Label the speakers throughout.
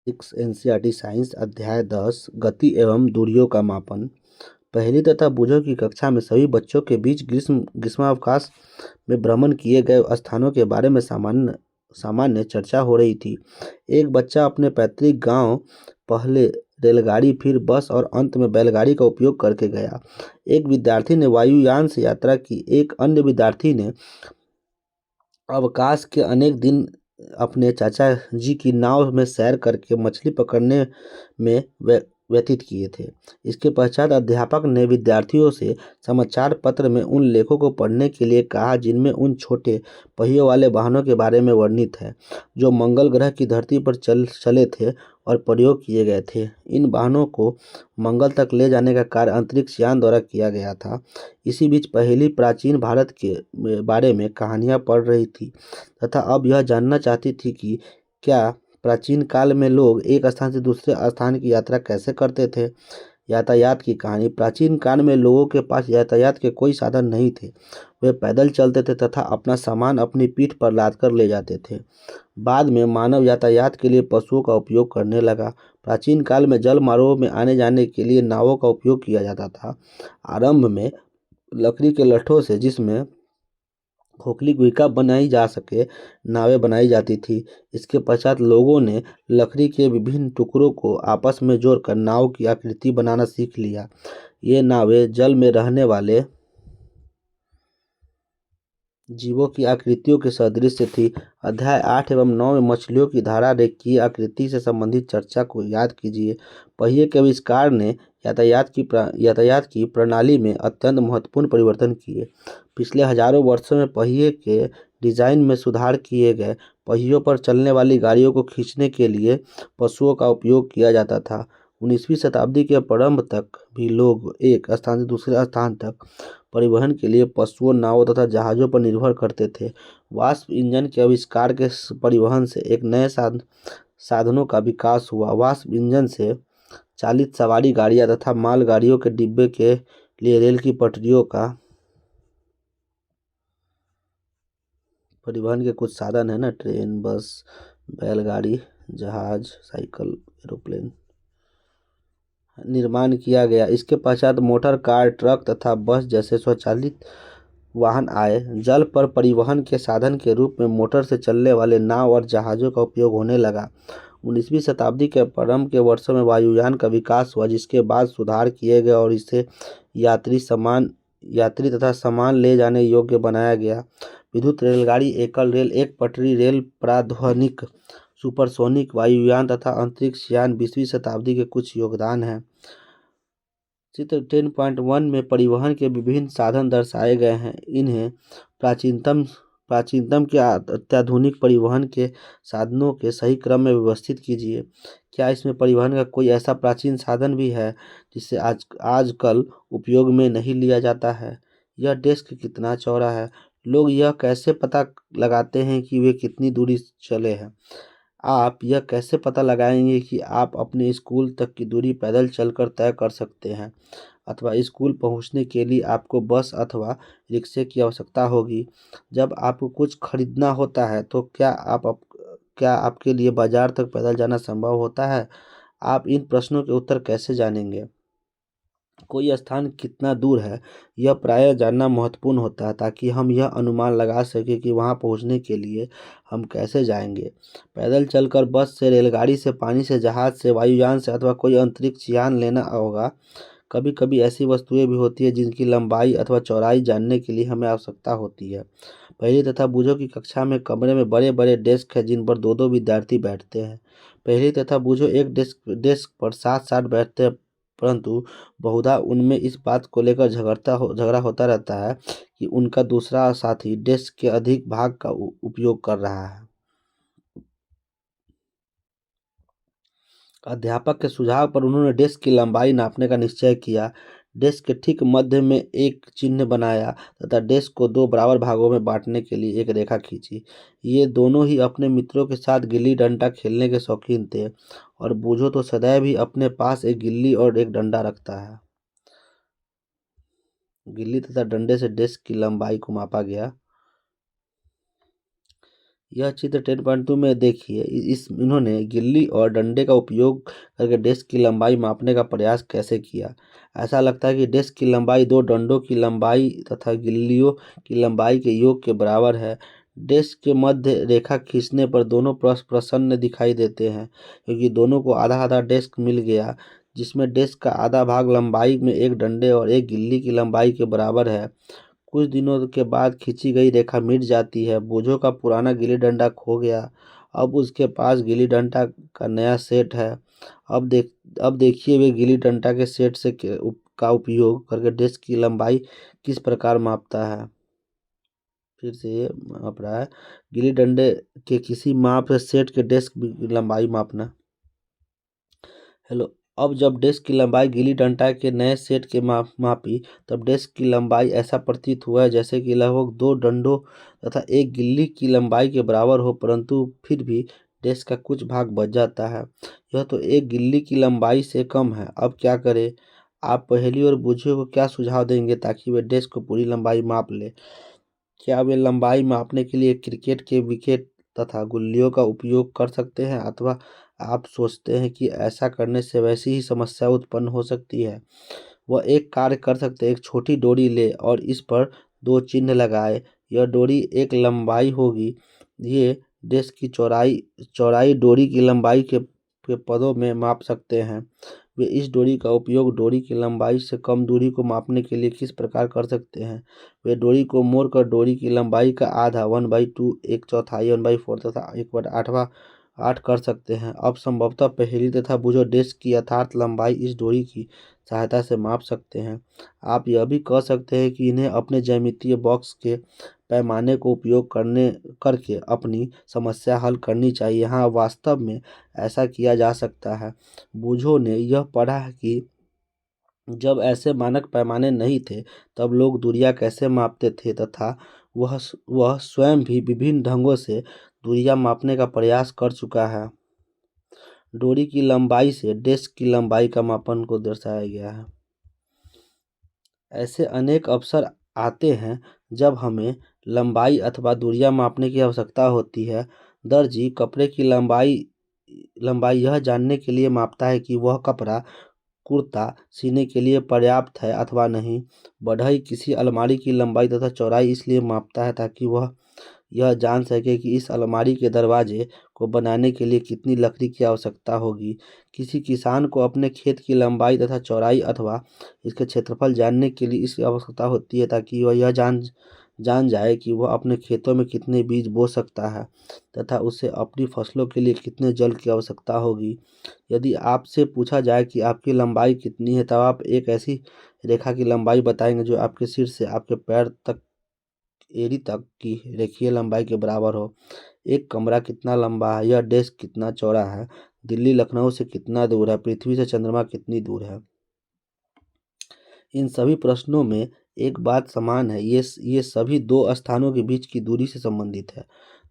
Speaker 1: Six NCERT science अध्याय 10 गति एवं दूरियों का मापन। पहली तथा बूझो की कक्षा में सभी बच्चों के बीच ग्रीष्मावकाश में भ्रमण किए गए स्थानों के बारे में सामान्य सामान्य चर्चा हो रही थी। एक बच्चा अपने पैतृक गांव पहले रेलगाड़ी फिर बस और अंत में बैलगाड़ी का उपयोग करके गया। एक विद्यार्थी ने वायुयान से यात्रा की। एक अन्य विद्यार्थी ने अवकाश के अनेक दिन अपने चाचा जी की नाव में सैर करके मछली पकड़ने में व्यतीत किए थे। इसके पश्चात अध्यापक ने विद्यार्थियों से समाचार पत्र में उन लेखों को पढ़ने के लिए कहा जिनमें उन छोटे पहियों वाले वाहनों के बारे में वर्णित है जो मंगल ग्रह की धरती पर चले थे और प्रयोग किए गए थे। इन वाहनों को मंगल तक ले जाने का कार्य अंतरिक्ष यान द्वारा किया गया था। इसी बीच पहली प्राचीन भारत के बारे में कहानियां पढ़ रही थी तथा अब यह जानना चाहती थी कि क्या प्राचीन काल में लोग एक स्थान से दूसरे स्थान की यात्रा कैसे करते थे। यातायात की कहानी। प्राचीन काल में लोगों के पास यातायात के कोई साधन नहीं थे। वे पैदल चलते थे तथा अपना सामान अपनी पीठ पर लाद कर ले जाते थे। बाद में मानव यातायात के लिए पशुओं का उपयोग करने लगा। प्राचीन काल में जल मार्गों में आने जाने के लिए नावों का उपयोग किया जाता था। आरंभ में लकड़ी के लट्ठों से जिसमें खोखली गुहिका बनाई जा सके नावें बनाई जाती थी। इसके पश्चात लोगों ने लकड़ी के विभिन्न टुकड़ों को आपस में जोड़कर नाव की आकृति बनाना सीख लिया। ये नावें जल में रहने वाले जीवों की आकृतियों के सदृश थी। अध्याय 8 एवं 9 में मछलियों की धारा रेखीय आकृति से संबंधित चर्चा को याद कीजिए। पहिए के आविष्कार ने यातायात की प्रणाली में अत्यंत महत्वपूर्ण परिवर्तन किए। पिछले हजारों वर्षों में पहिए के डिजाइन में सुधार किए गए। पहियों पर चलने वाली गाड़ियों को खींचने के लिए पशुओं का उपयोग किया जाता था। 19वीं शताब्दी के प्रारंभ तक भी लोग एक स्थान से दूसरे स्थान तक परिवहन के लिए पशुओं, नावों तथा जहाज़ों पर निर्भर करते थे। वाष्प इंजन के आविष्कार के परिवहन से एक नए साधनों का विकास हुआ। वाष्प इंजन से चालित सवारी गाड़ियां तथा मालगाड़ियों के डिब्बे के लिए रेल की पटरियों का परिवहन के कुछ साधन है ना, ट्रेन, बस, बैलगाड़ी, जहाज, साइकिल, एरोप्लेन निर्माण किया गया। इसके पश्चात मोटर कार, ट्रक तथा बस जैसे स्वचालित वाहन आए। जल पर परिवहन के साधन के रूप में मोटर से चलने वाले नाव और जहाज़ों का उपयोग होने लगा। 19वीं शताब्दी के प्रारंभ के वर्षों में वायुयान का विकास हुआ जिसके बाद सुधार किए गए और इसे यात्री तथा सामान ले जाने योग्य बनाया गया। विद्युत रेलगाड़ी, एकल रेल, एक पटरी रेल, प्राध्वनिक, सुपरसोनिक वायुयान तथा अंतरिक्ष यान 20वीं शताब्दी के कुछ योगदान हैं। चित्र 10.1 में परिवहन के विभिन्न साधन दर्शाए गए हैं। इन्हें प्राचीनतम के अत्याधुनिक परिवहन के साधनों के सही क्रम में व्यवस्थित कीजिए। क्या इसमें परिवहन का कोई ऐसा प्राचीन साधन भी है जिसे आजकल उपयोग में नहीं लिया जाता है। यह डेस्क कितना चौड़ा है। लोग यह कैसे पता लगाते हैं कि वे कितनी दूरी चले हैं। आप यह कैसे पता लगाएंगे कि आप अपने स्कूल तक की दूरी पैदल चलकर तय कर सकते हैं अथवा स्कूल पहुंचने के लिए आपको बस अथवा रिक्शे की आवश्यकता होगी। जब आपको कुछ खरीदना होता है तो क्या आपके लिए बाजार तक पैदल जाना संभव होता है। आप इन प्रश्नों के उत्तर कैसे जानेंगे। कोई स्थान कितना दूर है यह प्रायः जानना महत्वपूर्ण होता है ताकि हम यह अनुमान लगा सकें कि वहां पहुंचने के लिए हम कैसे जाएंगे। पैदल चलकर, बस से, रेलगाड़ी से, पानी से, जहाज से, वायुयान से अथवा कोई अंतरिक्ष यान लेना होगा। कभी कभी ऐसी वस्तुएं भी होती है जिनकी लंबाई अथवा चौड़ाई जानने के लिए हमें आवश्यकता होती है। पहली तथा बूझो की कक्षा में कमरे में बड़े बड़े डेस्क हैं जिन पर दो दो विद्यार्थी बैठते हैं। पहली तथा बूझो एक डेस्क पर साथ साथ बैठते हैं परंतु बहुधा उनमें इस बात को लेकर झगड़ा होता रहता है कि उनका दूसरा साथी डेस्क के अधिक भाग का उपयोग कर रहा है। अध्यापक के सुझाव पर उन्होंने डेस्क की लंबाई नापने का निश्चय किया। डेस्क के ठीक मध्य में एक चिन्ह बनाया तथा डेस्क को दो बराबर भागों में बांटने के लिए एक रेखा खींची। ये दोनों ही अपने मित्रों के साथ गिल्ली डंडा खेलने के शौकीन थे और बूझो तो सदैव ही अपने पास एक गिल्ली और एक डंडा रखता है। गिल्ली तथा डंडे से डेस्क की लंबाई को मापा गया। यह चित्र 10.2 में देखिए। इस इन्होंने गिल्ली और डंडे का उपयोग करके डेस्क की लंबाई मापने का प्रयास कैसे किया। ऐसा लगता है कि डेस्क की लंबाई दो डंडों की लंबाई तथा गिल्लियों की लंबाई के योग के बराबर है। डेस्क के मध्य रेखा खींचने पर दोनों प्रसन्न दिखाई देते हैं, क्योंकि दोनों को आधा आधा डेस्क मिल गया, जिसमें डेस्क का आधा भाग लंबाई में एक डंडे और एक गिल्ली की लंबाई के बराबर है। कुछ दिनों के बाद खींची गई रेखा मिट जाती है। बोझों का पुराना गिल्ली डंडा खो गया। अब उसके पास गिल्ली डंडा का नया सेट है। अब देखिए वे गिल्ली डंडा के सेट का उपयोग करके डेस्क की लंबाई किस प्रकार मापता है। फिर से ये माप रहा है, गिल्ली डंडे के किसी माप से सेट के डेस्क की लंबाई मापना। हेलो, अब जब डेस्क की लंबाई गिल्ली डंडा के नए सेट के मापी, तब डेस्क की लंबाई ऐसा प्रतीत हुआ जैसे कि लगभग दो डंडों तथा एक गिल्ली की लंबाई के बराबर हो, परंतु फिर भी डेस्क का कुछ भाग बच जाता है। यह तो एक गिल्ली की लंबाई से कम है। अब क्या करें? आप पहेली और बूझियों को क्या सुझाव देंगे ताकि वे डेस्क को पूरी लंबाई माप ले? क्या वे लंबाई मापने के लिए क्रिकेट के विकेट तथा गुल्लियों का उपयोग कर सकते हैं, अथवा आप सोचते हैं कि ऐसा करने से वैसी ही समस्या उत्पन्न हो सकती है? वह एक कार्य कर सकते हैं, एक छोटी डोरी ले और इस पर दो चिन्ह लगाए। यह डोरी एक लंबाई होगी। ये डेस्क की चौड़ाई चौड़ाई डोरी की लंबाई के पदों में माप सकते हैं। वे इस डोरी का उपयोग डोरी की लंबाई से कम दूरी को मापने के लिए किस प्रकार कर सकते हैं? वे डोरी को मोड़कर डोरी की लंबाई का आधा 1/2, एक चौथाई 1/4 तथा 1/8 8 कर सकते हैं। अब संभवतः पहेली तथा बूझो डेस्क की यथार्थ लंबाई इस डोरी की सहायता से माप सकते हैं। आप यह भी कह सकते हैं कि इन्हें अपने ज्यामितीय बॉक्स के पैमाने को उपयोग करके अपनी समस्या हल करनी चाहिए। हाँ, वास्तव में ऐसा किया जा सकता है। बूझो ने यह पढ़ा है कि जब ऐसे मानक पैमाने नहीं थे, तब लोग दूरियां कैसे मापते थे, तथा वह स्वयं भी विभिन्न ढंगों से दूरियां मापने का प्रयास कर चुका है। डोरी की लंबाई से डेस्क की लंबाई का मापन को दर्शाया गया है। ऐसे अनेक अवसर आते हैं जब हमें लंबाई अथवा दूरियां मापने की आवश्यकता होती है। दर्जी कपड़े की लंबाई लंबाई यह जानने के लिए मापता है कि वह कपड़ा कुर्ता सीने के लिए पर्याप्त है अथवा नहीं। बढ़ई किसी अलमारी की लंबाई तथा चौड़ाई इसलिए मापता है ताकि वह यह जान सके कि इस अलमारी के दरवाजे को बनाने के लिए कितनी लकड़ी की आवश्यकता होगी। किसी किसान को अपने खेत की लंबाई तथा चौड़ाई अथवा इसके क्षेत्रफल जानने के लिए इसकी आवश्यकता होती है ताकि वह यह जान जान जाए कि वह अपने खेतों में कितने बीज बो सकता है तथा उसे अपनी फसलों के लिए कितने जल की आवश्यकता होगी। यदि आपसे पूछा जाए कि आपकी लंबाई कितनी है, तब आप एक ऐसी रेखा की लंबाई बताएंगे जो आपके सिर से आपके पैर तक एड़ी तक की रेखीय लंबाई के बराबर हो। एक कमरा कितना लंबा है, यह डेस्क कितना चौड़ा है, दिल्ली लखनऊ से कितना दूर है, पृथ्वी से चंद्रमा कितनी दूर है। इन सभी प्रश्नों में एक बात समान है, ये सभी दो स्थानों के बीच की दूरी से संबंधित है।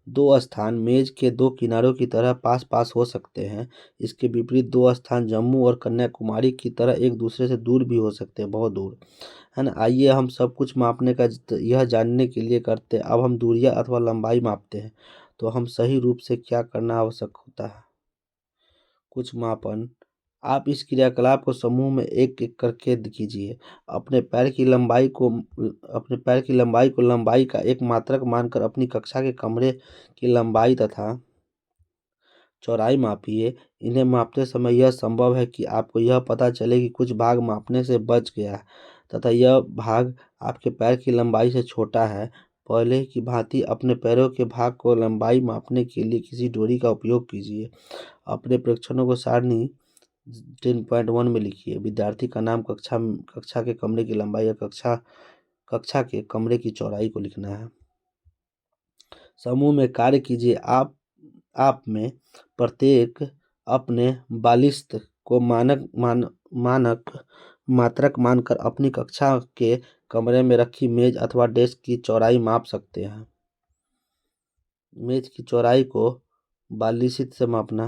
Speaker 1: दो स्थान मेज के दो किनारों की तरह पास पास हो सकते हैं। इसके विपरीत दो स्थान जम्मू और कन्याकुमारी की तरह एक दूसरे से दूर भी हो सकते हैं, बहुत दूर, है ना। आइए हम सब कुछ मापने का यह जानने के लिए करते हैं। अब हम दूरियां अथवा लंबाई मापते हैं तो हम सही रूप से क्या करना आवश्यक होता है। कुछ मापन। आप इस क्रियाकलाप को समूह में एक एक करके कीजिए। अपने पैर की लंबाई को लंबाई का एक मात्रक मानकर अपनी कक्षा के कमरे की लंबाई तथा चौड़ाई मापिए। इन्हें मापते समय यह संभव है कि आपको यह पता चले कि कुछ भाग मापने से बच गया है तथा यह भाग आपके पैर की लंबाई से छोटा है। पहले की भांति अपने पैरों के भाग को लंबाई मापने के लिए किसी डोरी का उपयोग कीजिए। अपने प्रेक्षणों को सारणी 10.1 में लिखिए। विद्यार्थी का नाम, कक्षा के कमरे की लंबाई या कक्षा के कमरे की चौड़ाई को लिखना है। समूह में कार्य कीजिए। आप में प्रत्येक अपने बालिस्त को मानक मात्रक मानकर अपनी कक्षा के कमरे में रखी मेज अथवा डेस्क की चौड़ाई माप सकते हैं। मेज की चौड़ाई को बालिस्त से मापना।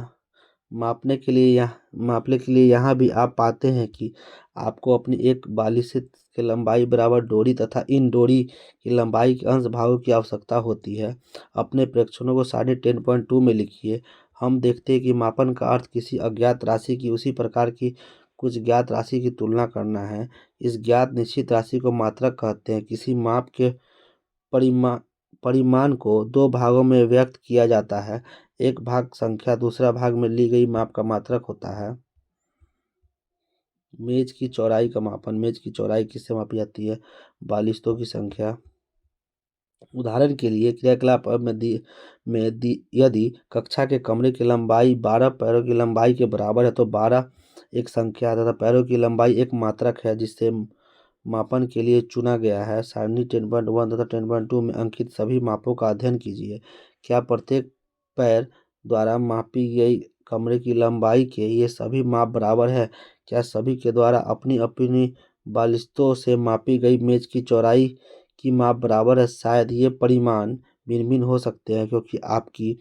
Speaker 1: मापने के लिए यहाँ भी आप पाते हैं कि आपको अपनी एक बालिशित की लंबाई बराबर डोरी तथा इन डोरी की लंबाई के अंश भागों की आवश्यकता होती है। अपने प्रेक्षणों को सारणी 10.2 में लिखिए। हम देखते हैं कि मापन का अर्थ किसी अज्ञात राशि की उसी प्रकार की कुछ ज्ञात राशि की तुलना करना है। इस ज्ञात निश्चित राशि को मात्रक कहते हैं। किसी माप के परिमा परिमाण को दो भागों में व्यक्त किया जाता है। एक भाग संख्या, दूसरा भाग में ली गई माप का मात्रक होता है। मेज की चौड़ाई का मापन। मेज की चौड़ाई किससे मापी जाती है? बालिस्तों की संख्या। उदाहरण के लिए क्रियाकलाप यदि कक्षा के कमरे की लंबाई 12 पैरों की लंबाई के बराबर है तो 12 एक संख्या तथा पैरों की लंबाई एक मात्रक है जिससे मापन के लिए चुना गया है। सारणी 10.1 तथा 10.2 में अंकित सभी मापों का अध्ययन कीजिए। क्या प्रत्येक पैर द्वारा मापी गई कमरे की लंबाई के ये सभी माप बराबर है? क्या सभी के द्वारा अपनी अपनी बालिस्तों से मापी गई मेज की चौड़ाई की माप बराबर है? शायद ये परिमाण भिन्न भिन्न हो सकते हैं क्योंकि आपकी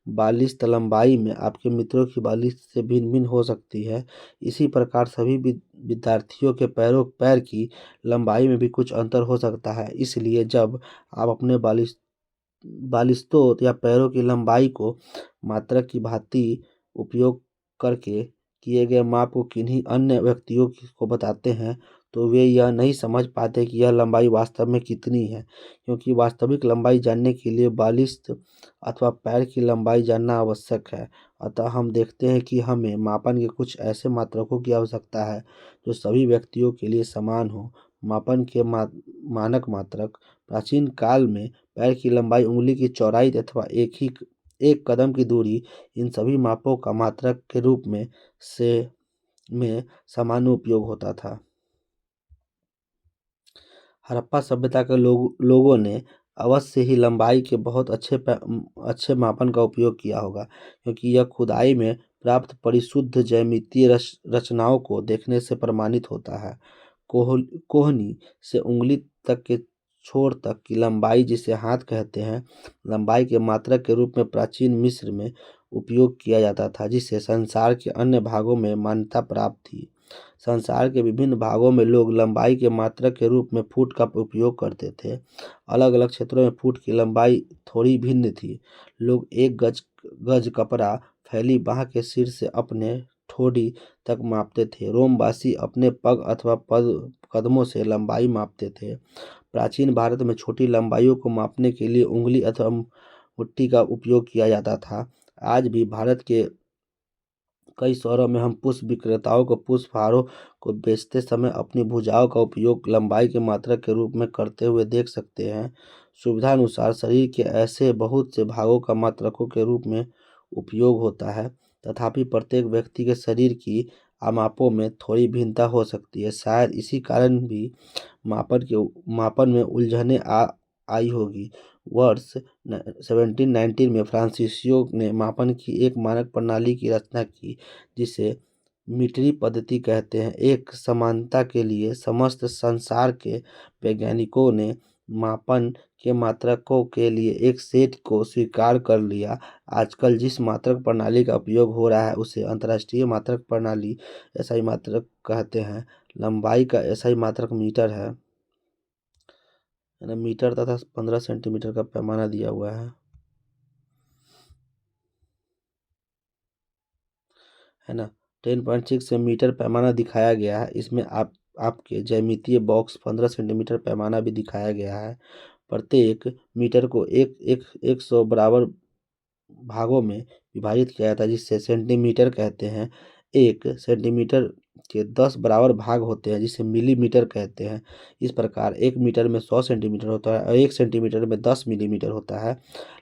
Speaker 1: बालिस्त लंबाई में आपके मित्रों की बालिस्त से भिन्न भिन्न हो सकती है। इसी प्रकार सभी विद्यार्थियों के पैर की लंबाई में भी कुछ अंतर हो सकता है। इसलिए जब आप अपने बालिस्तों या पैरों की लंबाई को मात्रक की भांति उपयोग करके किए गए माप को किन्हीं अन्य व्यक्तियों को बताते हैं तो वे यह नहीं समझ पाते कि यह लंबाई वास्तव में कितनी है, क्योंकि वास्तविक लंबाई जानने के लिए बालिस्त अथवा पैर की लंबाई जानना आवश्यक है। अतः हम देखते हैं कि हमें मापन के कुछ ऐसे मात्रकों की आवश्यकता है जो सभी व्यक्तियों के लिए समान हो। मापन के मानक मात्रक। प्राचीन काल में पैर की लंबाई, उंगली की चौड़ाई अथवा एक कदम की दूरी, इन सभी मापों का मात्रक के रूप में सामान्य उपयोग होता था। हड़प्पा सभ्यता के लोगों ने अवश्य ही लंबाई के बहुत अच्छे मापन का उपयोग किया होगा, क्योंकि यह खुदाई में प्राप्त परिशुद्ध ज्यामितीय रचनाओं को देखने से प्रमाणित होता है। कोहनी से उंगली तक के छोर तक की लंबाई, जिसे हाथ कहते हैं, लंबाई के मात्रक के रूप में प्राचीन मिस्र में उपयोग किया जाता था, जिसे संसार के अन्य भागों में मान्यता प्राप्त थी। संसार के विभिन्न भागों में लोग लंबाई के मात्रक के रूप में फुट का उपयोग करते थे। अलग अलग क्षेत्रों में फुट की लंबाई थोड़ी भिन्न थी। लोग एक गज कपड़ा फैली बांह के सिर से अपने ठोड़ी तक मापते थे। रोमवासी अपने पग अथवा कदमों से लंबाई मापते थे। प्राचीन भारत में छोटी लंबाइयों को मापने के लिए उंगली अथवा मुट्ठी का उपयोग किया जाता था। आज भी भारत के कई शहरों में हम पुष्प विक्रेताओं को पुष्प हारों को बेचते समय अपनी भुजाओं का उपयोग लंबाई के मात्रक के रूप में करते हुए देख सकते हैं। सुविधानुसार शरीर के ऐसे बहुत से भागों का मात्रकों के रूप में उपयोग होता है, तथापि प्रत्येक व्यक्ति के शरीर की मापों में थोड़ी भिन्नता हो सकती है। शायद इसी कारण भी मापन में उलझने आई होगी। वर्ष 1719 में फ्रांसीसियो ने मापन की एक मानक प्रणाली की रचना की, जिसे मीटरी पद्धति कहते हैं। एक समानता के लिए समस्त संसार के वैज्ञानिकों ने मापन के मात्रकों के लिए एक सेट को स्वीकार कर लिया। आजकल जिस मात्रक प्रणाली का उपयोग हो रहा है उसे अंतर्राष्ट्रीय मात्रक प्रणाली एसआई मात्रक कहते हैं। लंबाई का एसआई मात्रक मीटर है ना। मीटर तथा 15 सेंटीमीटर का पैमाना दिया हुआ है ना। 10.6 से मीटर पैमाना दिखाया गया है। इसमें आपके ज्यामितीय बॉक्स 15 सेंटीमीटर पैमाना भी दिखाया गया है। प्रत्येक मीटर को 100 बराबर भागों में विभाजित किया जाता है, जिससे सेंटीमीटर कहते हैं। 1 सेंटीमीटर के 10 बराबर भाग होते हैं, जिसे मिलीमीटर कहते हैं। इस प्रकार 1 मीटर में 100 सेंटीमीटर होता है और 1 सेंटीमीटर में 10 मिलीमीटर होता है।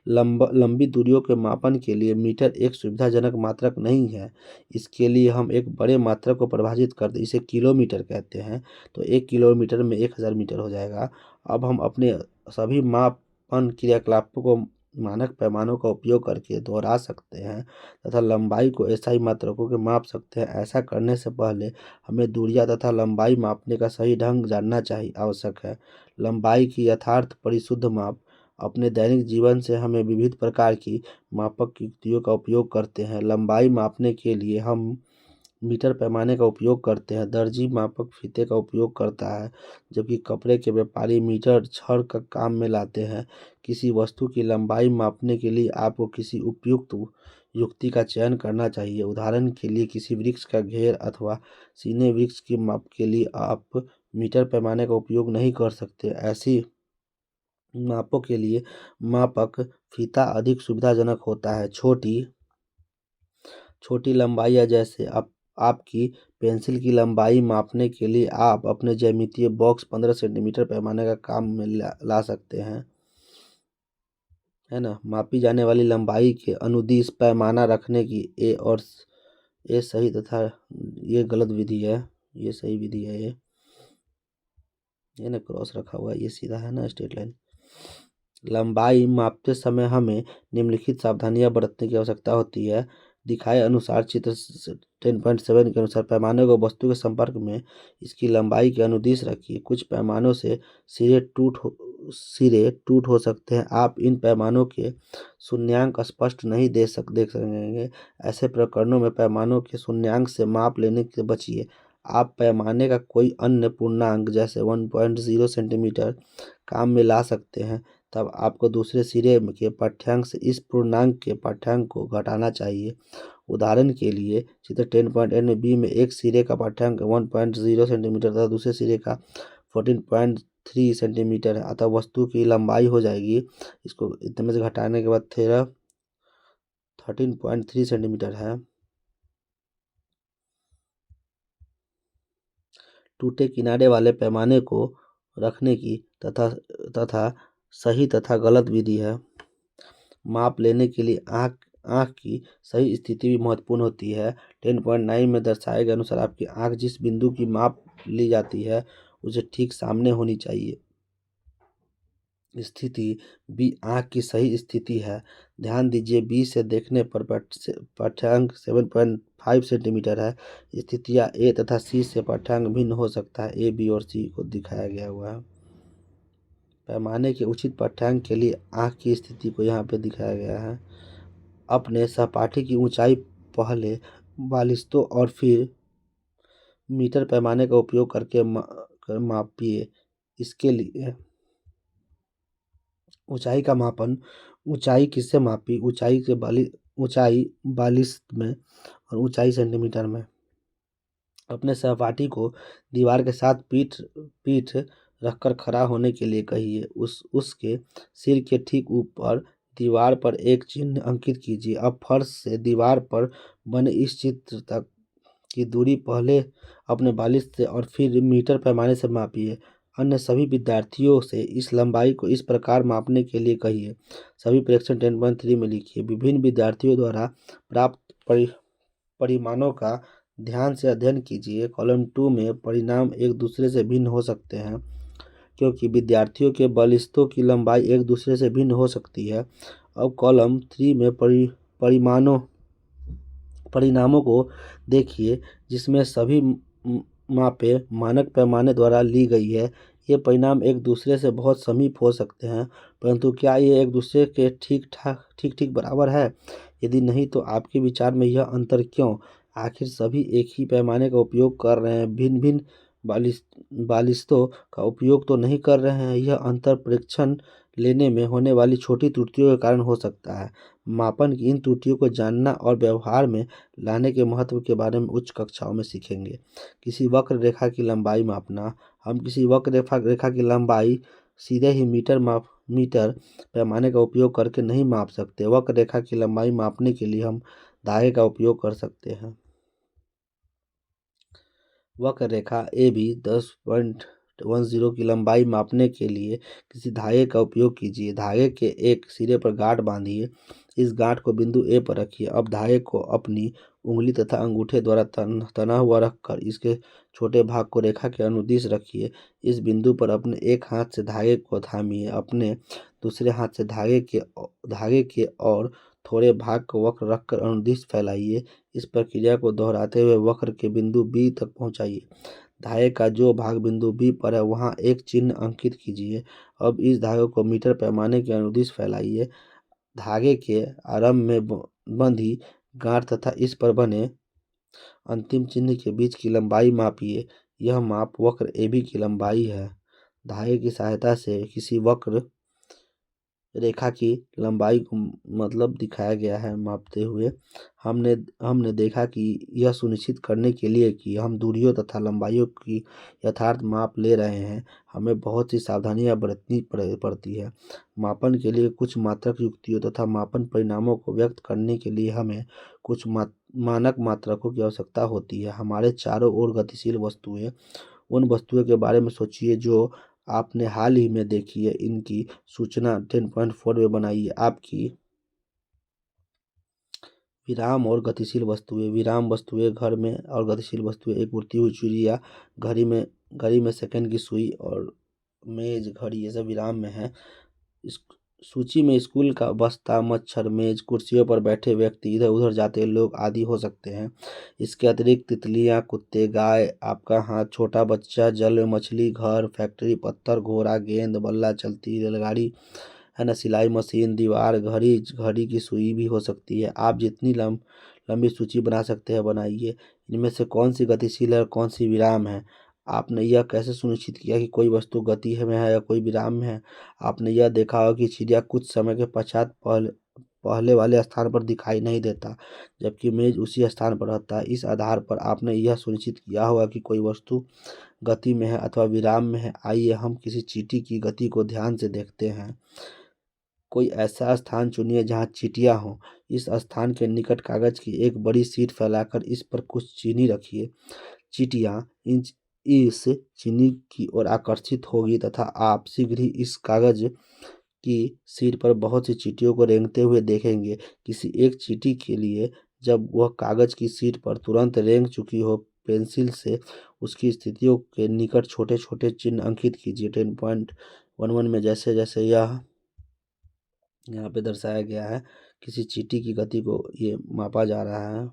Speaker 1: लंबी दूरियों के मापन के लिए मीटर एक सुविधाजनक मात्रक नहीं है। इसके लिए हम एक बड़े मात्रक को परिभाषित करते, इसे किलोमीटर कहते हैं। तो 1 किलोमीटर में 1000 मीटर हो जाएगा। अब हम अपने सभी मापन क्रियाकलापों को मानक पैमानों का उपयोग करके दोहरा सकते हैं तथा लंबाई को एसआई मात्रकों के माप सकते हैं। ऐसा करने से पहले हमें दूरियां तथा लंबाई मापने का सही ढंग जानना चाहिए आवश्यक है। लंबाई की यथार्थ परिशुद्ध माप अपने दैनिक जीवन से हमें विविध प्रकार की मापक युक्तियों का उपयोग करते हैं। लंबाई मापने के लिए हम मीटर पैमाने का उपयोग करते हैं। दर्जी मापक फीते का उपयोग करता है, जबकि कपड़े के व्यापारी मीटर छड़ का काम में लाते हैं। किसी वस्तु की लंबाई मापने के लिए आपको किसी उपयुक्त युक्ति का चयन करना चाहिए। उदाहरण के लिए, किसी वृक्ष का घेर अथवा सीने वृक्ष की माप के लिए आप मीटर पैमाने का उपयोग नहीं कर सकते। ऐसी मापों के लिए मापक फीता अधिक सुविधाजनक होता है। छोटी छोटी लंबाई, जैसे आपकी पेंसिल की लंबाई मापने के लिए आप अपने ज्यामितीय बॉक्स 15 सेंटीमीटर पैमाने का काम में ला सकते हैं, है ना। मापी जाने वाली लंबाई के अनुदिश पैमाना रखने की ए सही तथा ये गलत विधि है, ये सही विधि है। ये ना क्रॉस रखा हुआ है, ये सीधा है ना, स्ट्रेट लाइन। लंबाई मापते समय हमें निम्नलिखित सावधानियां बरतने की आवश्यकता होती है। दिखाए अनुसार चित्र 10.7 के अनुसार पैमाने को वस्तु के संपर्क में इसकी लंबाई के अनुदिश रखिए। कुछ पैमानों से सिरे टूट हो सकते हैं। आप इन पैमानों के शून्यांक स्पष्ट नहीं देख सकेंगे। ऐसे प्रकरणों में पैमानों के शून्यांक से माप लेने से बचिए। आप पैमाने का कोई अन्य पूर्णांक जैसे 1.0 सेंटीमीटर काम में ला सकते हैं, तब आपको दूसरे सिरे के पाठ्यांक से इस पूर्णांक के पाठ्यांक को घटाना चाहिए। उदाहरण के लिए, चित्र 10.8 में एक सिरे का पाठ्यांक 1.0 सेंटीमीटर तथा दूसरे सिरे का 14.3 सेंटीमीटर है, अतः वस्तु की लंबाई हो जाएगी, इसको इतने में से घटाने के बाद 13.3 सेंटीमीटर है। टूटे किनारे वाले पैमाने को रखने की तथा सही तथा गलत विधि है। माप लेने के लिए आँख की सही स्थिति भी महत्वपूर्ण होती है। 10.9 में दर्शाए गए अनुसार आपकी आँख जिस बिंदु की माप ली जाती है उसे ठीक सामने होनी चाहिए। स्थिति बी आँख की सही स्थिति है। ध्यान दीजिए, बी से देखने पर पाठ्यांक 7.5 सेंटीमीटर है। स्थितियाँ ए तथा सी से पाठ्यांक भिन्न हो सकता है। ए, बी और सी को दिखाया गया हुआ है। पैमाने के उचित पाठ्यांक के लिए आँख की स्थिति को यहाँ पे दिखाया गया है। अपने सहपाठी की ऊंचाई पहले बालिस्तों और फिर मीटर पैमाने का उपयोग करके मापिए। इसके लिए ऊंचाई का मापन, ऊंचाई किससे मापी, ऊंचाई बालिस्त में और ऊंचाई सेंटीमीटर में। अपने सहपाठी को दीवार के साथ पीठ रखकर खड़ा होने के लिए कहिए। उसके सिर के ठीक ऊपर दीवार पर एक चिन्ह अंकित कीजिए। अब फर्श से दीवार पर बने इस चित्र तक की दूरी पहले अपने बालिश से और फिर मीटर पैमाने से मापिए। अन्य सभी विद्यार्थियों से इस लंबाई को इस प्रकार मापने के लिए कहिए। सभी प्रेक्षण 10.3 में लिखिए। विभिन्न विद्यार्थियों द्वारा प्राप्त परिमाणों का ध्यान से अध्ययन कीजिए। कॉलम 2 में परिणाम एक दूसरे से भिन्न हो सकते हैं, क्योंकि विद्यार्थियों के बलिस्तों की लंबाई एक दूसरे से भिन्न हो सकती है। अब कॉलम 3 में परिणामों को देखिए, जिसमें सभी मापे मानक पैमाने द्वारा ली गई है। ये परिणाम एक दूसरे से बहुत समीप हो सकते हैं, परंतु क्या ये एक दूसरे के ठीक बराबर है? यदि नहीं, तो आपके विचार में यह अंतर क्यों? आखिर सभी एक ही पैमाने का उपयोग कर रहे हैं, भिन्न भिन्न बालिस्तों का उपयोग तो नहीं कर रहे हैं। यह अंतर परीक्षण लेने में होने वाली छोटी त्रुटियों के कारण हो सकता है। मापन की इन त्रुटियों को जानना और व्यवहार में लाने के महत्व के बारे में उच्च कक्षाओं में सीखेंगे। किसी वक्र रेखा की लंबाई मापना। हम किसी वक्र रेखा की लंबाई सीधे ही मीटर पैमाने का उपयोग करके नहीं माप सकते। वक्र रेखा की लंबाई मापने के लिए हम धागे का उपयोग कर सकते हैं। वक्र रेखा ए बी 10.10 की लंबाई मापने के लिए किसी धागे का उपयोग कीजिए। धागे के एक सिरे पर गांठ बांधिए। इस गांठ को बिंदु ए पर रखिए। अब धागे को अपनी उंगली तथा अंगूठे द्वारा तना हुआ रखकर इसके छोटे भाग को रेखा के अनुदिश रखिए। इस बिंदु पर अपने एक हाथ से धागे को थामिए। अपने दूसरे हाथ से धागे के और थोड़े भाग को वक्र रखकर अनुदिश फैलाइए। इस प्रक्रिया को दोहराते हुए वक्र के बिंदु बी तक पहुंचाइए। धागे का जो भाग बिंदु बी पर है वहां एक चिन्ह अंकित कीजिए। अब इस धागे को मीटर पैमाने के अनुदिश फैलाइए। धागे के आरंभ में बंधी गांठ तथा इस पर बने अंतिम चिन्ह के बीच की लंबाई मापिए। यह माप वक्र AB की लंबाई है। धागे की सहायता से किसी वक्र रेखा की लंबाई को मतलब दिखाया गया है मापते हुए। हमने हमने देखा कि यह सुनिश्चित करने के लिए कि हम दूरियों तथा लंबाइयों की यथार्थ माप ले रहे हैं, हमें बहुत सी सावधानियां बरतनी पड़ती है। मापन के लिए कुछ मात्रक युक्तियों तथा मापन परिणामों को व्यक्त करने के लिए हमें कुछ मानक मात्रकों की आवश्यकता होती है। हमारे चारों ओर गतिशील वस्तुएं, उन वस्तुओं के बारे में सोचिए जो आपने हाल ही में देखी है। इनकी सूचना 10.4 में बनाइए। आपकी विराम और गतिशील वस्तुएं। विराम वस्तुएं घर में और गतिशील वस्तुएं एक उड़ती हुई चिड़िया, घड़ी में सेकंड की सुई और मेज घड़ी, ये सब विराम में है। इस सूची में स्कूल का बस्ता, मच्छर, मेज, कुर्सियों पर बैठे व्यक्ति, इधर उधर जाते लोग आदि हो सकते हैं। इसके अतिरिक्त तितलियां, कुत्ते, गाय, आपका हाथ, छोटा बच्चा, जल में मछली, घर, फैक्ट्री, पत्थर, घोड़ा, गेंद, बल्ला, चलती रेलगाड़ी, है ना, सिलाई मशीन, दीवार, घड़ी, घड़ी की सुई भी हो सकती है। आप जितनी लंबी सूची बना सकते हैं बनाइए। इनमें से कौन सी गतिशील है और कौन सी विराम है? आपने यह कैसे सुनिश्चित किया कि कोई वस्तु गति में है या कोई विराम में है? आपने यह देखा होगा कि चिड़िया कुछ समय के पश्चात पहले वाले स्थान पर दिखाई नहीं देता, जबकि मेज उसी स्थान पर रहता है। इस आधार पर आपने यह सुनिश्चित किया होगा कि कोई वस्तु गति में है अथवा विराम में है। आइए हम किसी चींटी की गति को ध्यान से देखते हैं। कोई ऐसा स्थान चुनिए जहाँ चींटियाँ हों। इस स्थान के निकट कागज की एक बड़ी शीट फैलाकर इस पर कुछ चीनी रखिए। चींटियाँ इस चीनी की ओर आकर्षित होगी तथा आप शीघ्र ही इस कागज की शीट पर बहुत सी चींटियों को रेंगते हुए देखेंगे। किसी एक चींटी के लिए जब वह कागज की शीट पर तुरंत रेंग चुकी हो, पेंसिल से उसकी स्थितियों के निकट छोटे छोटे चिन्ह अंकित कीजिए। 10.11 में जैसे जैसे यह यहाँ पे दर्शाया गया है, किसी चींटी की गति को ये मापा जा रहा है।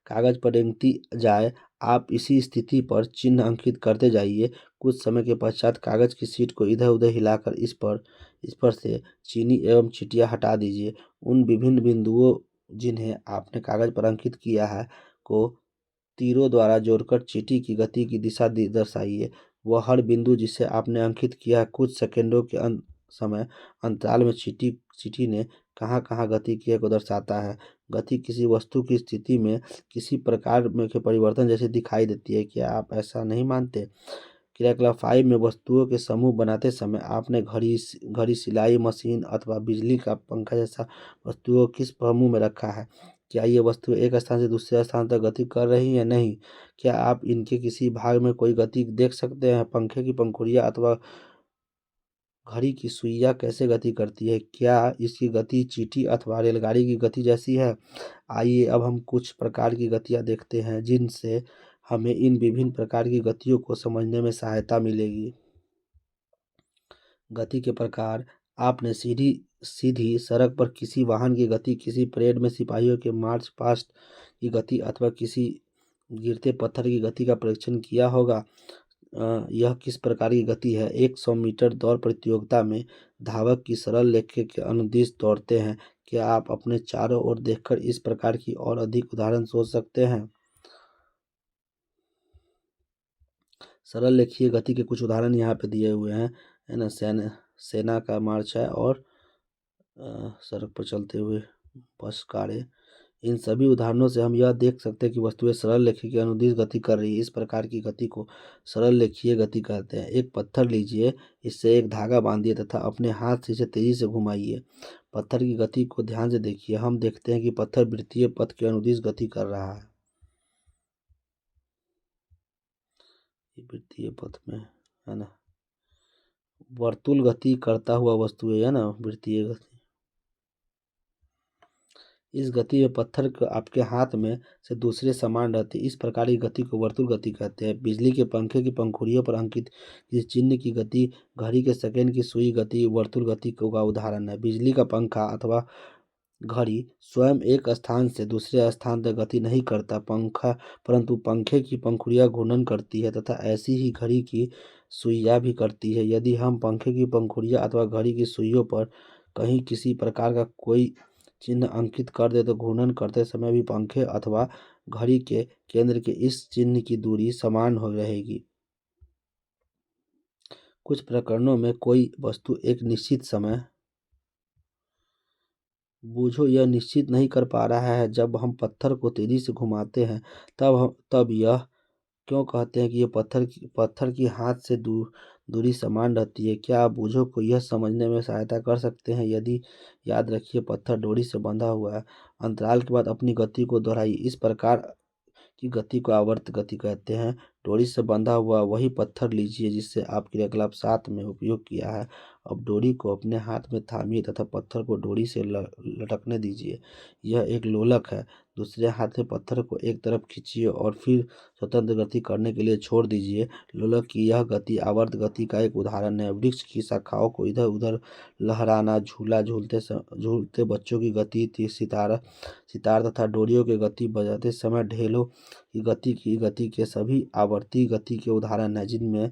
Speaker 1: कागज पर रेंगती जाए, आप इसी स्थिति पर चिन्ह अंकित करते जाइए। कुछ समय के पश्चात कागज की शीट को इधर उधर हिलाकर इस पर से चीनी एवं चींटियाँ हटा दीजिए। उन विभिन्न बिंदुओं जिन्हें आपने कागज पर अंकित किया है को तीरों द्वारा जोड़कर चींटी की गति की दिशा दर्शाइए। वह हर बिंदु जिसे आपने अंकित किया है कुछ सेकंडों के समय अंतराल में चींटी ने कहाँ कहाँ गति किए को दर्शाता है। गति किसी वस्तु की स्थिति में किसी प्रकार में के परिवर्तन जैसे दिखाई देती है। क्या आप ऐसा नहीं मानते? क्रियाकलाप 5 में वस्तुओं के समूह बनाते समय आपने घड़ी, सिलाई मशीन अथवा बिजली का पंखा जैसा वस्तुओं को किस समूह में रखा है? क्या ये वस्तुएं एक स्थान से दूसरे स्थान तक गति कर रही हैं? नहीं। क्या आप इनके किसी भाग में कोई गति देख सकते हैं? पंखे की पंखुड़ियाँ अथवा घड़ी की सुइयाँ कैसे गति करती है? क्या इसकी गति चींटी अथवा रेलगाड़ी की गति जैसी है? आइए अब हम कुछ प्रकार की गतियाँ देखते हैं जिनसे हमें इन विभिन्न प्रकार की गतियों को समझने में सहायता मिलेगी। गति के प्रकार। आपने सीधी सड़क पर किसी वाहन की गति, किसी परेड में सिपाहियों के मार्च पास्ट की गति अथवा किसी गिरते पत्थर की गति का परीक्षण किया होगा। यह किस प्रकार की गति है? 100 मीटर दौड़ प्रतियोगिता में धावक की सरल रेखा के अनुदिश दौड़ते हैं। क्या आप अपने चारों ओर देखकर इस प्रकार की और अधिक उदाहरण सोच सकते हैं? सरल रेखीय गति के कुछ उदाहरण यहाँ पे दिए हुए हैं, है ना। सेना का मार्च है और सड़क पर चलते हुए बस, कारें। इन सभी उदाहरणों से हम यह देख सकते हैं कि वस्तुएं सरल रेखीय की अनुदिश गति कर रही है। इस प्रकार की गति को सरल रेखीय गति कहते हैं। एक पत्थर लीजिए, इससे एक धागा बांधिए तथा अपने हाथ से इसे तेजी से घुमाइए। पत्थर की गति को ध्यान से देखिए। हम देखते हैं कि पत्थर वृत्तीय पथ के अनुदिश गति कर रहा है। ये वृत्तीय पथ में, है ना। वर्तुल गति करता हुआ वस्तुएं, है ना, वृत्तीय गति। इस गति में पत्थर को आपके हाथ में से दूसरे समान रहती है। इस प्रकार की गति को वर्तुल गति कहते हैं। बिजली के पंखे की पंखुड़ियों पर अंकित इस चिन्ह की गति, घड़ी के सेकंड की सुई गति वर्तुल गति का उदाहरण है। बिजली का पंखा अथवा घड़ी स्वयं एक स्थान से दूसरे स्थान तक गति नहीं करता पंखा परंतु पंखे की पंखुड़ियां घूर्णन करती है तथा ऐसी ही घड़ी की सुइयां भी करती है। यदि हम पंखे की पंखुड़ियां अथवा घड़ी की सुइयों पर कहीं किसी प्रकार का कोई चिन्ह अंकित कर दे तो घूर्णन करते समय भी पंखे अथवा घड़ी के केंद्र के इस चिन्ह की दूरी समान हो रहेगी। कुछ प्रकरणों में कोई वस्तु एक निश्चित समय बूझो यह निश्चित नहीं कर पा रहा है। जब हम पत्थर को तेजी से घुमाते हैं तब यह क्यों कहते हैं कि ये पत्थर की हाथ से दूरी समान रहती है। क्या आप बूझो को यह समझने में सहायता कर सकते हैं। यदि याद रखिए पत्थर डोरी से बंधा हुआ है। अंतराल के बाद अपनी गति को दोहराइए। इस प्रकार की गति को आवर्त गति कहते हैं। डोरी से बंधा हुआ वही पत्थर लीजिए जिससे आप क्रियाकलाप 7 में उपयोग किया है। अब डोरी को अपने हाथ में थामिए तथा पत्थर को डोरी से लटकने दीजिए। यह एक लोलक है। दूसरे हाथ में पत्थर को एक तरफ खींचिए और फिर स्वतंत्र गति करने के लिए छोड़ दीजिए। लोलक की यह गति आवर्त गति का एक उदाहरण है। वृक्ष की शाखाओं को इधर उधर लहराना, झूला झूलते बच्चों की गति, सितार तथा डोरियों की गति, बजाते समय ढेलों की गति के सभी आवर्ती गति के उदाहरण हैं जिनमें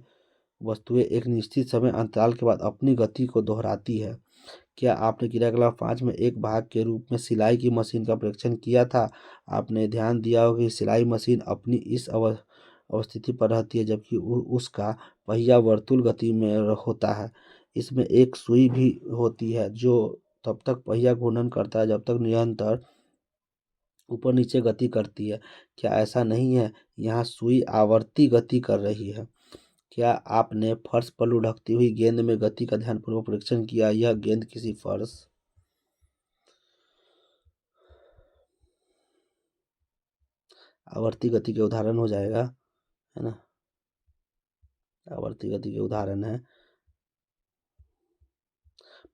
Speaker 1: वस्तुएं एक निश्चित समय अंतराल के बाद अपनी गति को दोहराती है। क्या आपने क्रियाकलाप 5 में एक भाग के रूप में सिलाई की मशीन का परीक्षण किया था। आपने ध्यान दिया होगा कि सिलाई मशीन अपनी इस अवस्थिति पर रहती है जबकि उसका पहिया वर्तुल गति में होता है। इसमें एक सुई भी होती है जो तब तक पहिया घूर्णन करता है जब तक निरंतर ऊपर नीचे गति करती है। क्या ऐसा नहीं है। यहाँ सुई आवर्ती गति कर रही है। क्या आपने फर्श पर लुढ़कती हुई गेंद में गति का ध्यानपूर्वक परीक्षण किया। यह गेंद किसी फर्श आवर्ती गति के उदाहरण हो जाएगा, है ना। आवर्ती गति के उदाहरण है।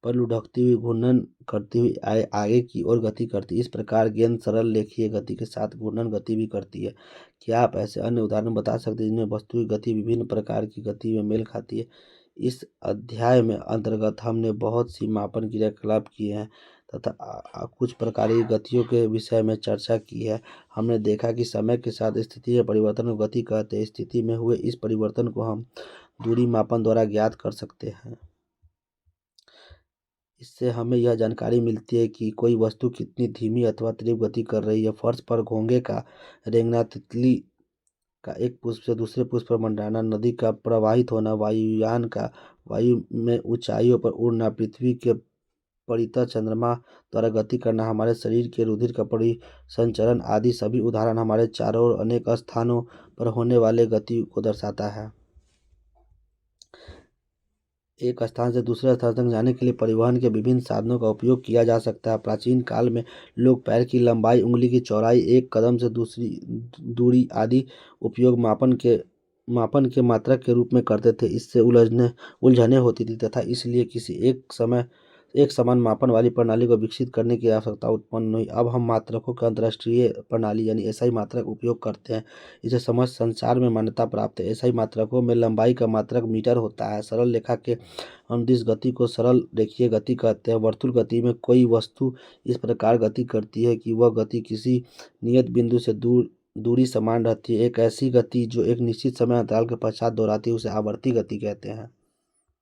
Speaker 1: पर लुढ़कती हुई घूर्णन करती हुई आगे की ओर गति करती है। इस प्रकार गेंद सरल रेखीय गति के साथ घूर्णन गति भी करती है। क्या आप ऐसे अन्य उदाहरण बता सकते हैं जिनमें वस्तु की गति विभिन्न प्रकार की गति में मेल खाती है। इस अध्याय में अंतर्गत हमने बहुत सी मापन क्रियाकलाप किए हैं तथा कुछ प्रकार की गतियों के विषय में चर्चा की है। हमने देखा कि समय के साथ स्थिति में परिवर्तन को गति कहते हैं। स्थिति में हुए इस परिवर्तन को हम दूरी मापन द्वारा ज्ञात कर सकते हैं। इससे हमें यह जानकारी मिलती है कि कोई वस्तु कितनी धीमी अथवा तीव्र गति कर रही है। फर्श पर घोंघे का रेंगना, तितली का एक पुष्प से दूसरे पुष्प पर मंडराना, नदी का प्रवाहित होना, वायुयान का वायु में ऊंचाइयों पर उड़ना, पृथ्वी के परितः चंद्रमा द्वारा गति करना, हमारे शरीर के रुधिर का परिसंचरण आदि सभी उदाहरण हमारे चारों ओर अनेक स्थानों पर होने वाले गति को दर्शाता है। एक स्थान से दूसरे स्थान तक जाने के लिए परिवहन के विभिन्न साधनों का उपयोग किया जा सकता है। प्राचीन काल में लोग पैर की लंबाई, उंगली की चौड़ाई, एक कदम से दूसरी दूरी आदि उपयोग मापन के मात्रक के रूप में करते थे। इससे उलझने होती थी तथा इसलिए किसी एक समान मापन वाली प्रणाली को विकसित करने की आवश्यकता उत्पन्न हुई। अब हम मात्रकों के अंतर्राष्ट्रीय प्रणाली यानी एसआई मात्रक उपयोग करते हैं। इसे समझ संसार में मान्यता प्राप्त है। एसआई मात्रकों में लंबाई का मात्रक मीटर होता है। सरल रेखा के अनुदिश गति को सरल रेखीय गति कहते हैं। वर्तुल गति में कोई वस्तु इस प्रकार गति करती है कि वह गति किसी नियत बिंदु से दूरी समान रहती है। एक ऐसी गति जो एक निश्चित समय अंतराल के पश्चात दोहराती है उसे आवर्ती गति कहते हैं।